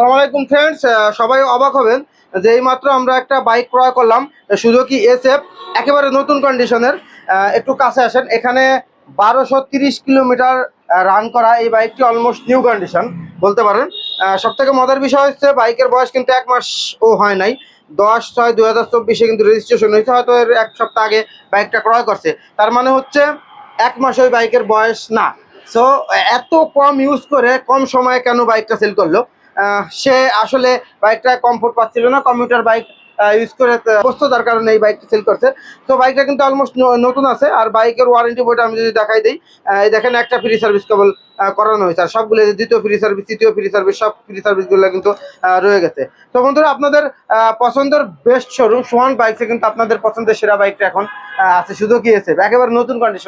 আসসালামু আলাইকুম ফ্রেন্ডস, সবাই অবাক হবেন যে এইমাত্র আমরা একটা বাইক ক্রয় করলাম সুজুকি এসএফ, একেবারে নতুন কন্ডিশনের। একটু কাছে আসেন, এখানে 1230 কিলোমিটার রান করা এই বাইকটি অলমোস্ট নিউ কন্ডিশন বলতে পারেন। সব থেকে মজার বিষয় হচ্ছে বাইকের বয়স কিন্তু 1 মাসও হয় নাই। 10/6/2024 কিন্তু রেজিস্ট্রেশন হয়েছে, হয়তো এর এক সপ্তাহ আগে বাইকটা ক্রয় করছে। তার মানে হচ্ছে 1 মাস ওই বাইকের বয়স না। সো এত কম ইউজ করে কম সময়ে কেন বাইকটা সেল করলো? সে আসলে বাইকটা কমফোর্ট পাচ্ছিল না, কমিউটার বাইক ইউজ করে অবস্থতার কারণে এই বাইকটা সেল করছে। তো বাইকটা কিন্তু অলমোস্ট নতুন আছে। আর বাইকের ওয়ারেন্টি বইটা আমি যদি দেখাই দিই, এই দেখেন একটা ফ্রি সার্ভিস কেবল করানো হয়েছে, আর সবগুলো দ্বিতীয় ফ্রি সার্ভিস, তৃতীয় ফ্রি সার্ভিস, সব ফ্রি সার্ভিসগুলো কিন্তু রয়ে গেছে। তো বন্ধুরা, আপনাদের পছন্দের বেস্ট শোরুম সোহান বাইকসে কিন্তু আপনাদের পছন্দের সেরা বাইকটা এখন আছে সুজুকি এসএফ, একেবারে নতুন কন্ডিশন।